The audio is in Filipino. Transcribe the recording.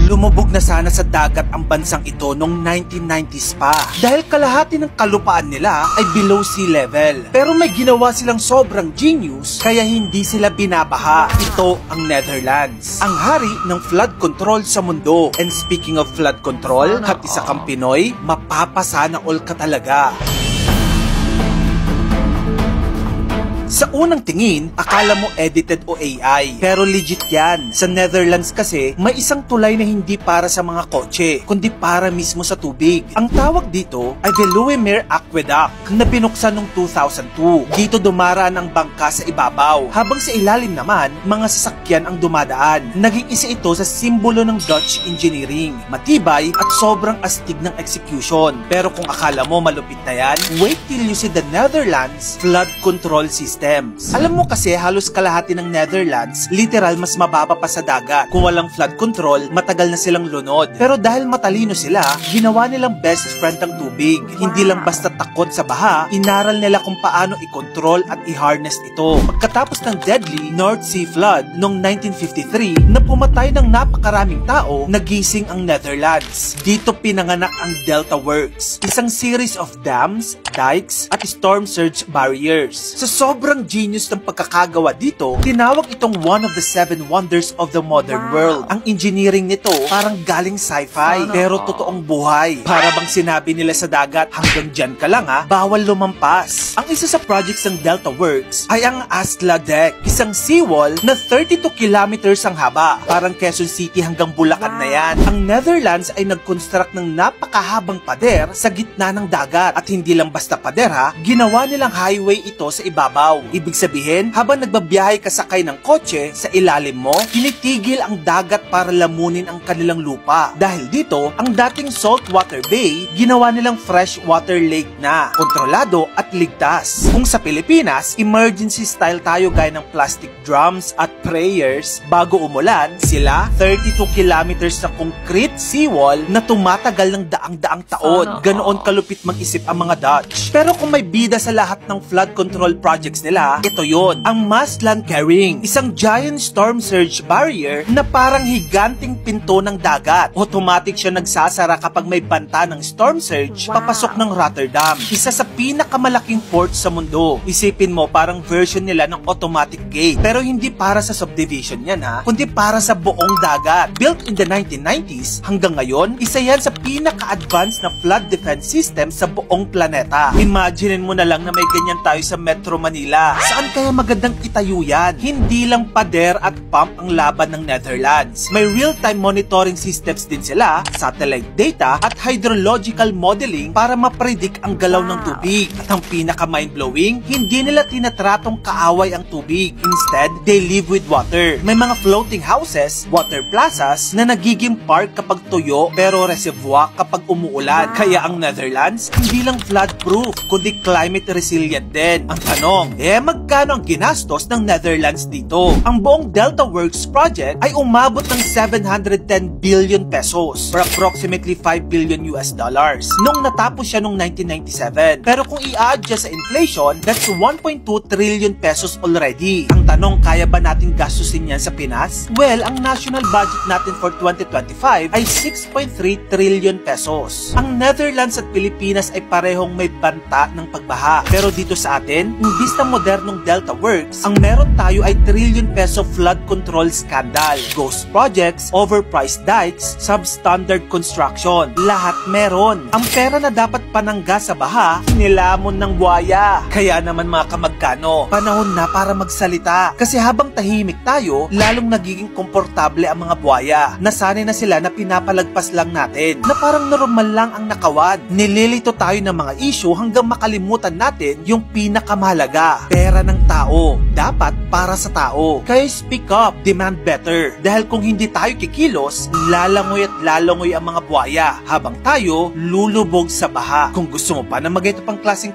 Lumubog na sana sa dagat ang bansang ito noong 1990s pa dahil kalahati ng kalupaan nila ay below sea level. Pero may ginawa silang sobrang genius kaya hindi sila binabaha. Ito ang Netherlands, ang hari ng flood control sa mundo. And speaking of flood control, at isa kang Pinoy, mapapasana all ka talaga. Sa unang tingin, akala mo edited o AI. Pero legit yan. Sa Netherlands kasi, may isang tulay na hindi para sa mga kotse, kundi para mismo sa tubig. Ang tawag dito ay Veluwemeer Aqueduct na binuksan noong 2002. Dito dumaraan ang bangka sa ibabaw, habang sa ilalim naman, mga sasakyan ang dumadaan. Naging isa ito sa simbolo ng Dutch engineering. Matibay at sobrang astig ng execution. Pero kung akala mo malupit na yan, wait till you see the Netherlands flood control system. Alam mo kasi halos kalahati ng Netherlands literal mas mababa pa sa dagat. Kung walang flood control, matagal na silang lunod. Pero dahil matalino sila, ginawa nilang best friend ang tubig. Hindi lang basta takot sa baha, inaral nila kung paano i-control at i-harness ito. Pagkatapos ng deadly North Sea flood noong 1953 na pumatay ng napakaraming tao, nagising ang Netherlands. Dito pinanganak ang Delta Works, isang series of dams, dikes at storm surge barriers. Sa sobrang genius ng pagkakagawa dito, tinawag itong one of the 7 wonders of the modern world. Ang engineering nito parang galing sci-fi, pero totoong buhay. Para bang sinabi nila sa dagat, hanggang dyan ka lang ha, bawal lumampas. Ang isa sa projects ng Delta Works ay ang Astla Deck, isang seawall na 32 kilometers ang haba. Parang Quezon City hanggang Bulacan na yan. Ang Netherlands ay nag-construct ng napakahabang pader sa gitna ng dagat. At hindi lang basta pader ha, ginawa nilang highway ito sa ibabaw. Ibig sabihin, habang nagbabiyahe ka sakay ng kotse, sa ilalim mo, tinitigil ang dagat para lamunin ang kanilang lupa. Dahil dito, ang dating saltwater bay, ginawa nilang freshwater lake na, kontrolado at ligtas. Kung sa Pilipinas, emergency style tayo gaya ng plastic drums at prayers bago umulan, sila 32 kilometers na concrete seawall na tumatagal ng daang-daang taon. Ganoon kalupit mag-isip ang mga Dutch. Pero kung may bida sa lahat ng flood control projects nila, ito yon, ang Maasland Carrying, isang giant storm surge barrier na parang higanting pinto ng dagat. Automatic siya nagsasara kapag may banta ng storm surge papasok ng Rotterdam, isa sa pinakamalaking port sa mundo. Isipin mo, parang version nila ng automatic gate. Pero hindi para sa subdivision yan ha, kundi para sa buong dagat. Built in the 1990s, hanggang ngayon, isa yan sa pinaka-advanced na flood defense system sa buong planeta. Imaginin mo na lang na may ganyan tayo sa Metro Manila. Saan kaya magandang itayo yan? Hindi lang pader at pump ang laban ng Netherlands. May real-time monitoring systems din sila, satellite data at hydrological modeling para ma-predict ang galaw ng tubig. At ang pinaka-mind-blowing, hindi nila tinatratong kaaway ang tubig. Instead, they live with water. May mga floating houses, water plazas na nagiging park kapag tuyo pero reservoir kapag umuulan. Kaya ang Netherlands, hindi lang flood-proof, kundi climate resilient din. Ang tanong, magkano ang ginastos ng Netherlands dito? Ang buong Delta Works project ay umabot ng 710 billion pesos or approximately 5 billion US dollars nung natapos siya noong 1997. Pero kung i-adjust sa inflation, that's 1.2 trillion pesos already. Ang tanong, kaya ba natin gastusin yan sa Pinas? Well, ang national budget natin for 2025 ay 6.3 trillion pesos. Ang Netherlands at Pilipinas ay parehong may banta ng pagbaha. Pero dito sa atin, imbis na modernong Delta Works, ang meron tayo ay trillion peso flood control scandal, ghost projects, overpriced dikes, substandard construction. Lahat meron. Ang pera na dapat panangga sa baha, nilamon ng buhaya. Kaya naman mga kamagkano, panahon na para magsalita. Kasi habang tahimik tayo, lalong nagiging komportable ang mga buhaya. Nasanay na sila na pinapalagpas lang natin, na parang normal lang ang nakawad. Nililito tayo ng mga issue hanggang makalimutan natin yung pinakamahalaga, pera ng tao. Dapat para sa tao. Kaya speak up, demand better. Dahil kung hindi tayo kikilos, lalangoy at lalangoy ang mga buhaya habang tayo lulubog sa baha. Kung gusto mo pa na mag-ito pang klaseng